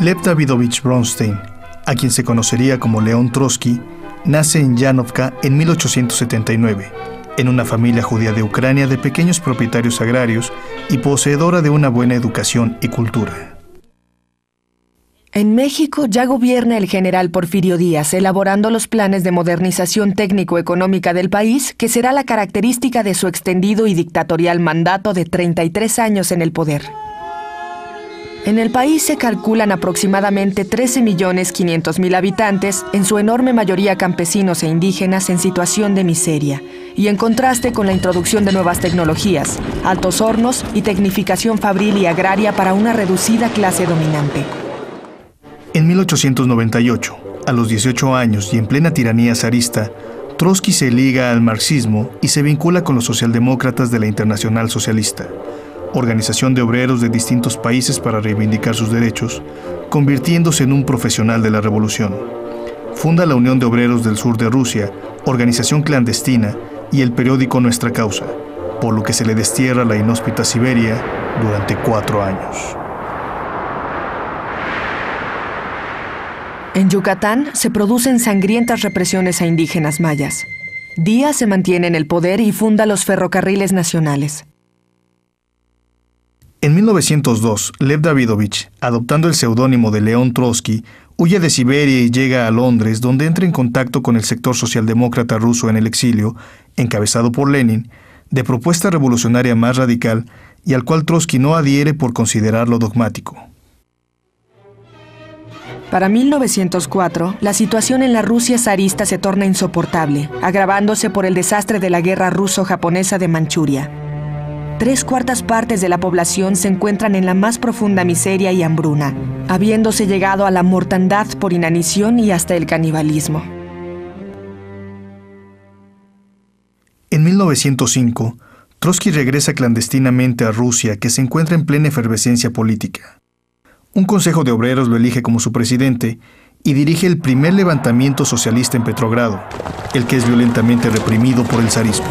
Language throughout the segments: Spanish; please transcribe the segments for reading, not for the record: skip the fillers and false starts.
Lev Davidovich Bronstein, a quien se conocería como León Trotsky, nace en Yanovka en 1879, en una familia judía de Ucrania de pequeños propietarios agrarios y poseedora de una buena educación y cultura. En México ya gobierna el general Porfirio Díaz, elaborando los planes de modernización técnico-económica del país, que será la característica de su extendido y dictatorial mandato de 33 años en el poder. En el país se calculan aproximadamente 13.500.000 habitantes, en su enorme mayoría campesinos e indígenas en situación de miseria, y en contraste con la introducción de nuevas tecnologías, altos hornos y tecnificación fabril y agraria para una reducida clase dominante. En 1898, a los 18 años y en plena tiranía zarista, Trotsky se liga al marxismo y se vincula con los socialdemócratas de la Internacional Socialista, organización de obreros de distintos países para reivindicar sus derechos, convirtiéndose en un profesional de la revolución. Funda la Unión de Obreros del Sur de Rusia, organización clandestina, y el periódico Nuestra Causa, por lo que se le destierra la inhóspita Siberia durante 4 años. En Yucatán se producen sangrientas represiones a indígenas mayas. Díaz se mantiene en el poder y funda los ferrocarriles nacionales. En 1902, Lev Davidovich, adoptando el seudónimo de León Trotsky, huye de Siberia y llega a Londres, donde entra en contacto con el sector socialdemócrata ruso en el exilio, encabezado por Lenin, de propuesta revolucionaria más radical y al cual Trotsky no adhiere por considerarlo dogmático. Para 1904, la situación en la Rusia zarista se torna insoportable, agravándose por el desastre de la guerra ruso-japonesa de Manchuria. 3/4 partes de la población se encuentran en la más profunda miseria y hambruna, habiéndose llegado a la mortandad por inanición y hasta el canibalismo. En 1905, Trotsky regresa clandestinamente a Rusia, que se encuentra en plena efervescencia política. Un consejo de obreros lo elige como su presidente y dirige el primer levantamiento socialista en Petrogrado, el que es violentamente reprimido por el zarismo.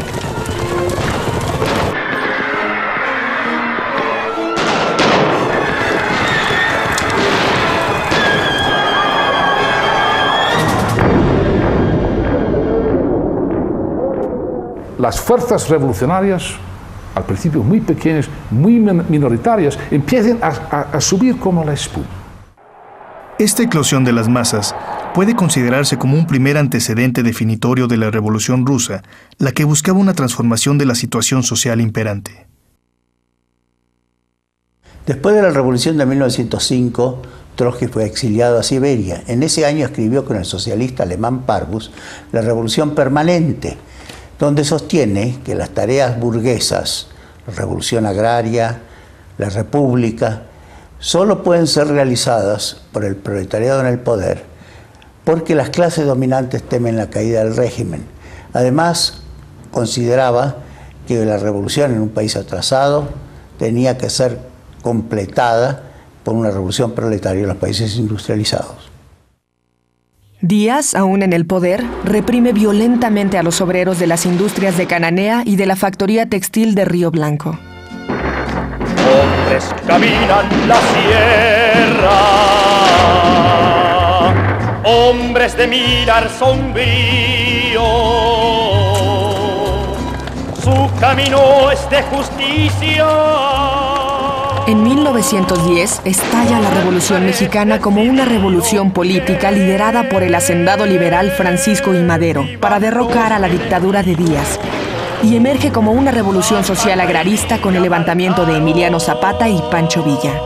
Las fuerzas revolucionarias, al principio muy pequeñas, muy minoritarias, empiezan a subir como la espuma. Esta eclosión de las masas puede considerarse como un primer antecedente definitorio de la Revolución Rusa, la que buscaba una transformación de la situación social imperante. Después de la Revolución de 1905, Trotsky fue exiliado a Siberia. En ese año escribió con el socialista alemán Parbus La Revolución Permanente, donde sostiene que las tareas burguesas, la revolución agraria, la república, solo pueden ser realizadas por el proletariado en el poder, porque las clases dominantes temen la caída del régimen. Además, consideraba que la revolución en un país atrasado tenía que ser completada por una revolución proletaria en los países industrializados. Díaz, aún en el poder, reprime violentamente a los obreros de las industrias de Cananea y de la factoría textil de Río Blanco. Hombres caminan la sierra, hombres de mirar sombrío, su camino es de justicia. En 1910 estalla la Revolución Mexicana como una revolución política liderada por el hacendado liberal Francisco I. Madero para derrocar a la dictadura de Díaz, y emerge como una revolución social agrarista con el levantamiento de Emiliano Zapata y Pancho Villa.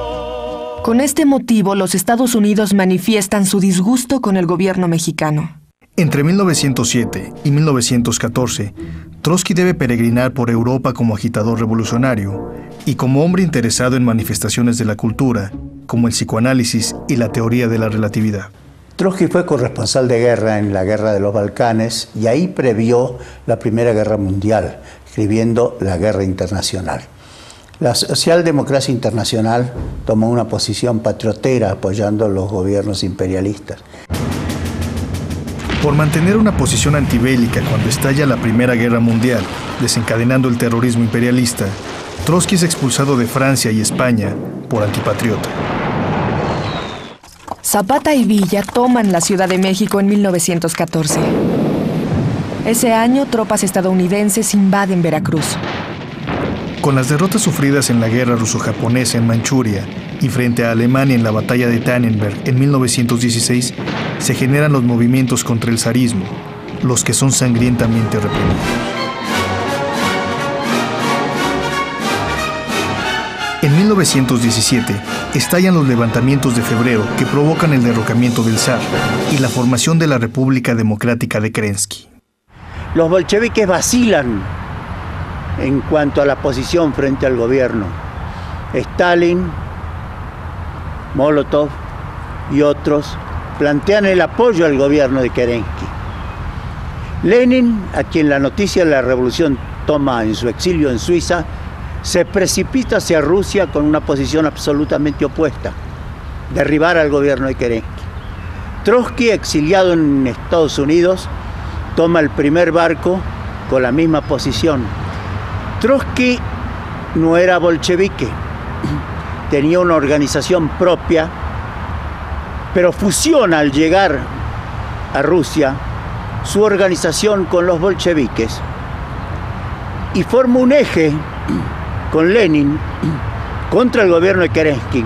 Con este motivo, los Estados Unidos manifiestan su disgusto con el gobierno mexicano. Entre 1907 y 1914, Trotsky debe peregrinar por Europa como agitador revolucionario y como hombre interesado en manifestaciones de la cultura, como el psicoanálisis y la teoría de la relatividad. Trotsky fue corresponsal de guerra en la Guerra de los Balcanes y ahí previó la Primera Guerra Mundial, escribiendo La Guerra Internacional. La socialdemocracia internacional tomó una posición patriotera apoyando a los gobiernos imperialistas. Por mantener una posición antibélica cuando estalla la Primera Guerra Mundial, desencadenando el terrorismo imperialista, Trotsky es expulsado de Francia y España por antipatriota. Zapata y Villa toman la Ciudad de México en 1914. Ese año, tropas estadounidenses invaden Veracruz. Con las derrotas sufridas en la guerra ruso-japonesa en Manchuria y frente a Alemania en la batalla de Tannenberg en 1916, se generan los movimientos contra el zarismo, los que son sangrientamente reprimidos. En 1917, estallan los levantamientos de febrero que provocan el derrocamiento del zar y la formación de la República Democrática de Kerensky. Los bolcheviques vacilan en cuanto a la posición frente al gobierno. Stalin, Molotov y otros plantean el apoyo al gobierno de Kerensky. Lenin, a quien la noticia de la revolución toma en su exilio en Suiza, se precipita hacia Rusia con una posición absolutamente opuesta: derribar al gobierno de Kerensky. Trotsky, exiliado en Estados Unidos, toma el primer barco con la misma posición. Trotsky no era bolchevique, tenía una organización propia, pero fusiona al llegar a Rusia su organización con los bolcheviques y forma un eje con Lenin contra el gobierno de Kerensky.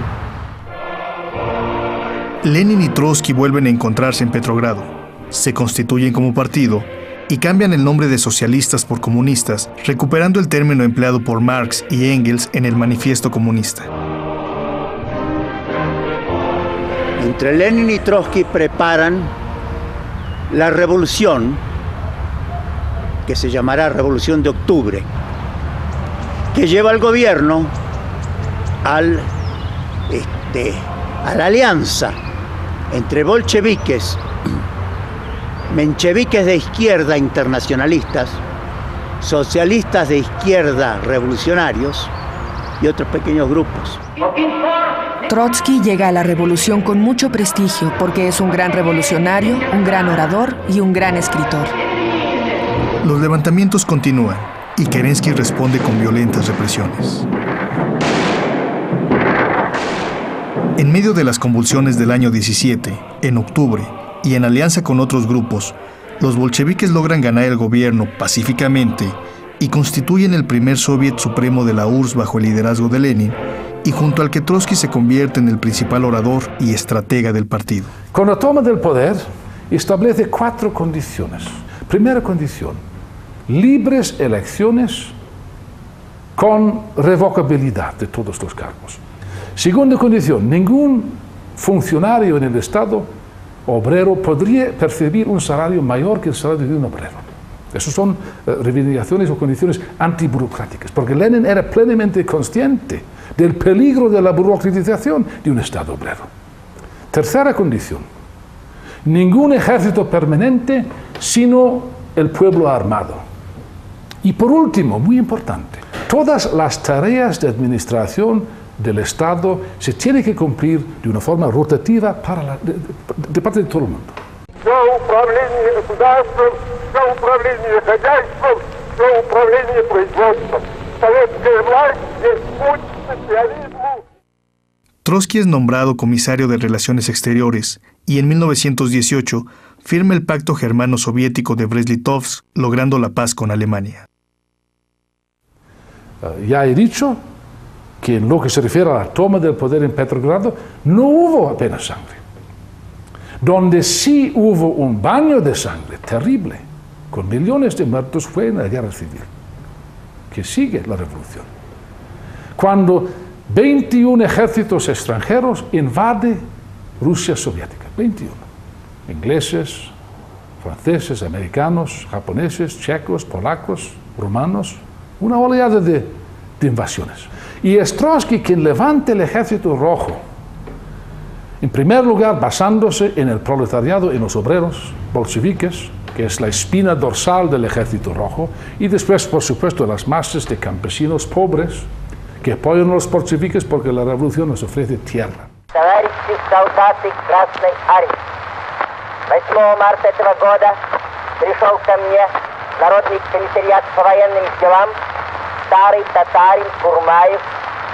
Lenin y Trotsky vuelven a encontrarse en Petrogrado, se constituyen como partido y cambian el nombre de socialistas por comunistas, recuperando el término empleado por Marx y Engels en el Manifiesto Comunista. Entre Lenin y Trotsky preparan la revolución, que se llamará Revolución de Octubre, que lleva al gobierno a la alianza entre bolcheviques, mencheviques de izquierda internacionalistas, socialistas de izquierda revolucionarios y otros pequeños grupos. Trotsky llega a la revolución con mucho prestigio porque es un gran revolucionario, un gran orador y un gran escritor. Los levantamientos continúan y Kerensky responde con violentas represiones. En medio de las convulsiones del año 17, en octubre, y en alianza con otros grupos, los bolcheviques logran ganar el gobierno pacíficamente y constituyen el primer soviet supremo de la URSS bajo el liderazgo de Lenin, y junto al que Trotsky se convierte en el principal orador y estratega del partido. Con la toma del poder, establece 4 condiciones. Primera condición: libres elecciones con revocabilidad de todos los cargos. Segunda condición: ningún funcionario en el Estado obrero podría percibir un salario mayor que el salario de un obrero. Esas son reivindicaciones o condiciones antiburocráticas, porque Lenin era plenamente consciente del peligro de la burocratización de un Estado obrero. Tercera condición: ningún ejército permanente, sino el pueblo armado. Y por último, muy importante, todas las tareas de administración del Estado se tienen que cumplir de una forma rotativa de parte de todo el mundo. Trotsky es nombrado comisario de Relaciones Exteriores y en 1918 firma el Pacto Germano-Soviético de Brest-Litovsk, logrando la paz con Alemania. Ya he dicho que en lo que se refiere a la toma del poder en Petrogrado no hubo apenas sangre. Donde sí hubo un baño de sangre terrible, con millones de muertos, fue en la guerra civil, que sigue la revolución. Cuando 21 ejércitos extranjeros invaden Rusia soviética, 21. Ingleses, franceses, americanos, japoneses, checos, polacos, rumanos, una oleada de invasiones. Y es Trotsky quien levanta el ejército rojo, en primer lugar basándose en el proletariado, en los obreros bolcheviques, que es la espina dorsal del ejército rojo, y después, por supuesto, las masas de campesinos pobres que apoyan a los bolcheviques porque la revolución nos ofrece tierra. 8 марта этого года пришел ко мне Народный комиссариат по военным делам, старый татарин Курмаев,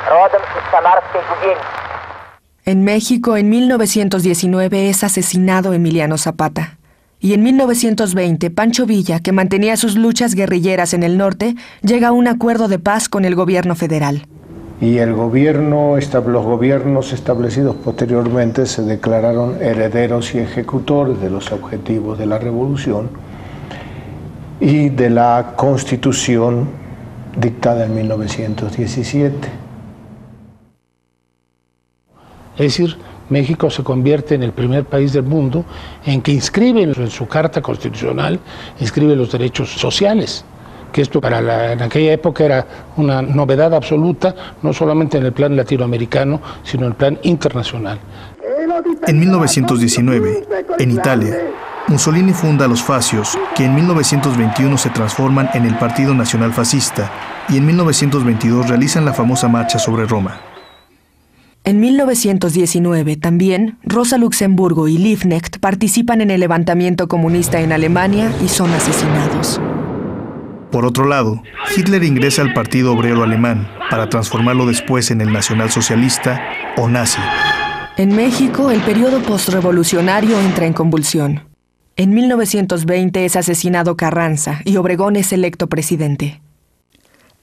родом из Самарской губернии. En México, en 1919, es asesinado Emiliano Zapata. Y en 1920, Pancho Villa, que mantenía sus luchas guerrilleras en el norte, llega a un acuerdo de paz con el gobierno federal. Y los gobiernos establecidos posteriormente se declararon herederos y ejecutores de los objetivos de la revolución y de la Constitución dictada en 1917. Es decir, México se convierte en el primer país del mundo en que inscribe en su Carta Constitucional, inscribe los derechos sociales, que esto en aquella época era una novedad absoluta, no solamente en el plan latinoamericano, sino en el plan internacional. En 1919, en Italia, Mussolini funda los Fascios, que en 1921 se transforman en el Partido Nacional Fascista, y en 1922 realizan la famosa Marcha sobre Roma. En 1919, también, Rosa Luxemburgo y Liebknecht participan en el levantamiento comunista en Alemania y son asesinados. Por otro lado, Hitler ingresa al Partido Obrero Alemán para transformarlo después en el nacionalsocialista o nazi. En México, el periodo postrevolucionario entra en convulsión. En 1920 es asesinado Carranza y Obregón es electo presidente.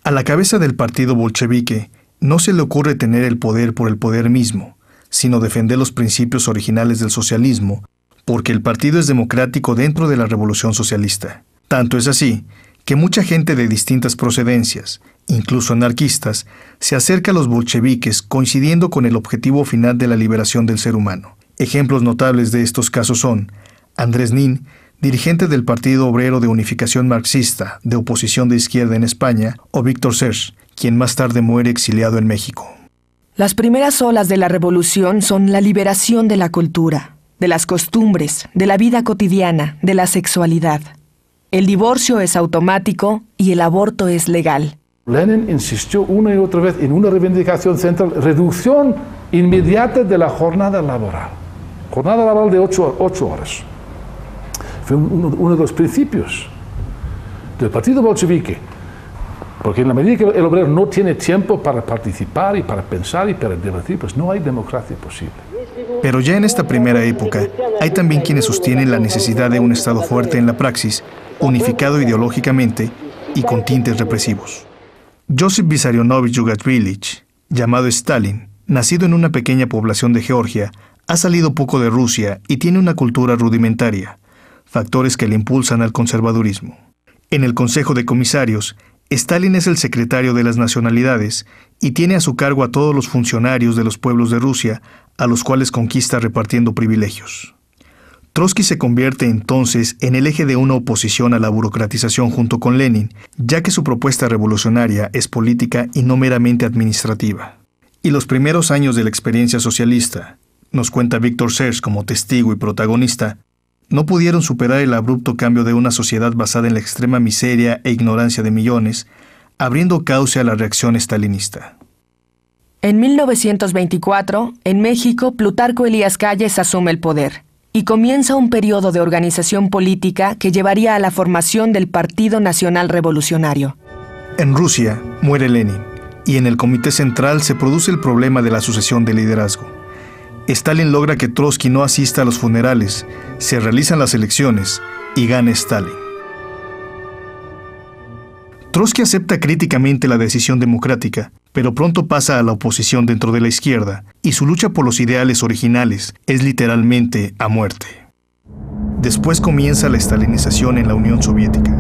A la cabeza del partido bolchevique, no se le ocurre tener el poder por el poder mismo, sino defender los principios originales del socialismo, porque el partido es democrático dentro de la revolución socialista. Tanto es así que mucha gente de distintas procedencias, incluso anarquistas, se acerca a los bolcheviques coincidiendo con el objetivo final de la liberación del ser humano. Ejemplos notables de estos casos son Andrés Nin, dirigente del Partido Obrero de Unificación Marxista, de oposición de izquierda en España, o Víctor Serge, quien más tarde muere exiliado en México. Las primeras olas de la revolución son la liberación de la cultura, de las costumbres, de la vida cotidiana, de la sexualidad. El divorcio es automático y el aborto es legal. Lenin insistió una y otra vez en una reivindicación central: reducción inmediata de la jornada laboral. Jornada laboral de 8 horas. Fue uno de los principios del partido bolchevique. Porque en la medida que el obrero no tiene tiempo para participar y para pensar y para debatir, pues no hay democracia posible. Pero ya en esta primera época, hay también quienes sostienen la necesidad de un Estado fuerte en la praxis, unificado ideológicamente y con tintes represivos. Josip Vissarionovich Yugashvili, llamado Stalin, nacido en una pequeña población de Georgia, ha salido poco de Rusia y tiene una cultura rudimentaria, factores que le impulsan al conservadurismo. En el Consejo de Comisarios, Stalin es el secretario de las nacionalidades y tiene a su cargo a todos los funcionarios de los pueblos de Rusia, a los cuales conquista repartiendo privilegios. Trotsky se convierte entonces en el eje de una oposición a la burocratización junto con Lenin, ya que su propuesta revolucionaria es política y no meramente administrativa. Y los primeros años de la experiencia socialista, nos cuenta Víctor Serge como testigo y protagonista, no pudieron superar el abrupto cambio de una sociedad basada en la extrema miseria e ignorancia de millones, abriendo cauce a la reacción stalinista. En 1924, en México, Plutarco Elías Calles asume el poder y comienza un periodo de organización política que llevaría a la formación del Partido Nacional Revolucionario. En Rusia muere Lenin y en el Comité Central se produce el problema de la sucesión de liderazgo. Stalin logra que Trotsky no asista a los funerales, se realizan las elecciones y gana Stalin. Trotsky acepta críticamente la decisión democrática, pero pronto pasa a la oposición dentro de la izquierda, y su lucha por los ideales originales es literalmente a muerte. Después comienza la estalinización en la Unión Soviética.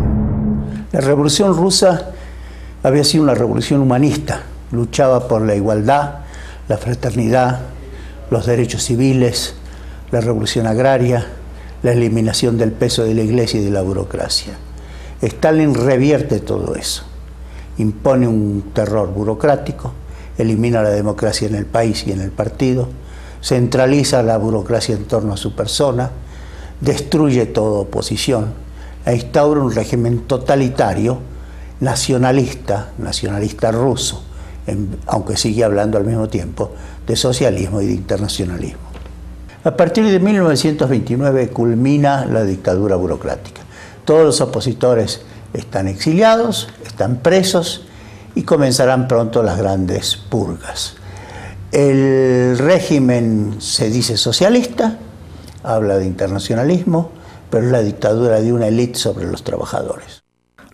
La Revolución Rusa había sido una revolución humanista, luchaba por la igualdad, la fraternidad, los derechos civiles, la revolución agraria, la eliminación del peso de la Iglesia y de la burocracia. Stalin revierte todo eso, impone un terror burocrático, elimina la democracia en el país y en el partido, centraliza la burocracia en torno a su persona, destruye toda oposición e instaura un régimen totalitario, nacionalista ruso, aunque sigue hablando al mismo tiempo de socialismo y de internacionalismo. A partir de 1929 culmina la dictadura burocrática. Todos los opositores están exiliados, están presos y comenzarán pronto las grandes purgas. El régimen se dice socialista, habla de internacionalismo, pero es la dictadura de una élite sobre los trabajadores.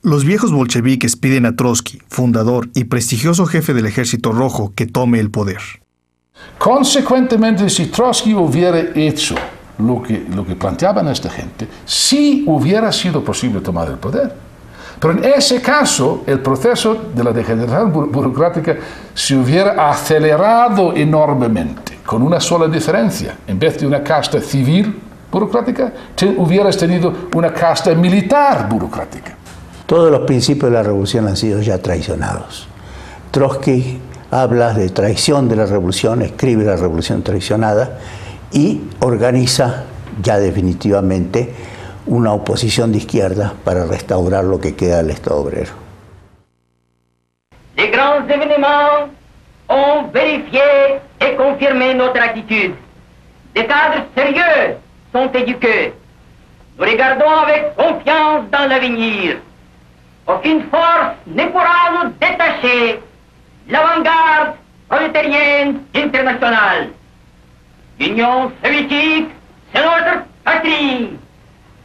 Los viejos bolcheviques piden a Trotsky, fundador y prestigioso jefe del Ejército Rojo, que tome el poder. Consecuentemente, si Trotsky hubiera hecho lo que planteaban esta gente, sí hubiera sido posible tomar el poder. Pero en ese caso, el proceso de la degeneración burocrática se hubiera acelerado enormemente, con una sola diferencia. En vez de una casta civil burocrática, hubieras tenido una casta militar burocrática. Todos los principios de la revolución han sido ya traicionados. Trotsky habla de traición de la revolución, escribe la revolución traicionada y organiza ya definitivamente una oposición de izquierda para restaurar lo que queda del Estado obrero. Les grands événements ont vérifié et confirmé notre attitude. Des cadres sérieux sont éduqués. Nous regardons avec confiance dans l'avenir. Aucune force ne pourra nous détacher l'avant-garde prolétarienne internationale. L'Union soviétique, c'est notre patrie.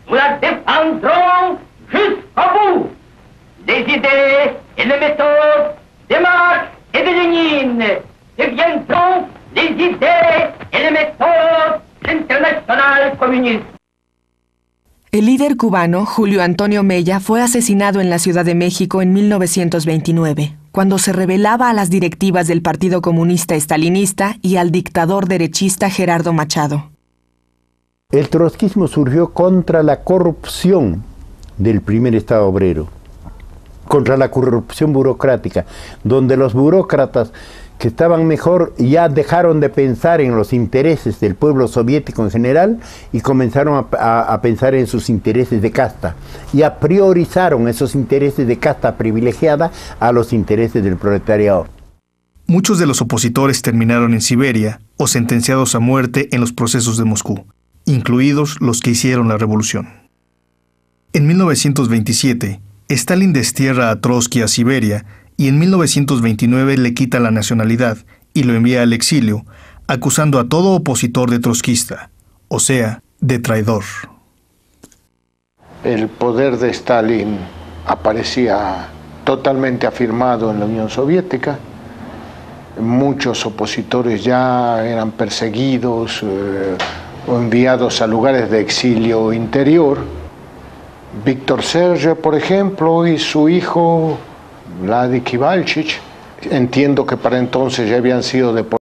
Nous la défendrons jusqu'au bout. Les idées et les méthodes de Marx et de Lénine deviendront les idées et les méthodes de l'Internationale communiste. El líder cubano, Julio Antonio Mella, fue asesinado en la Ciudad de México en 1929, cuando se rebelaba a las directivas del Partido Comunista Estalinista y al dictador derechista Gerardo Machado. El trotskismo surgió contra la corrupción del primer Estado obrero, contra la corrupción burocrática, donde los burócratas que estaban mejor ya dejaron de pensar en los intereses del pueblo soviético en general y comenzaron a pensar en sus intereses de casta y a priorizaron esos intereses de casta privilegiada a los intereses del proletariado. Muchos de los opositores terminaron en Siberia o sentenciados a muerte en los procesos de Moscú, incluidos los que hicieron la revolución. En 1927, Stalin destierra a Trotsky a Siberia y en 1929 le quita la nacionalidad y lo envía al exilio, acusando a todo opositor de trotskista, o sea, de traidor. El poder de Stalin aparecía totalmente afirmado en la Unión Soviética. Muchos opositores ya eran perseguidos o enviados a lugares de exilio interior. Víctor Serge, por ejemplo, y su hijo Vladimir Kivalchich, entiendo que para entonces ya habían sido deportados.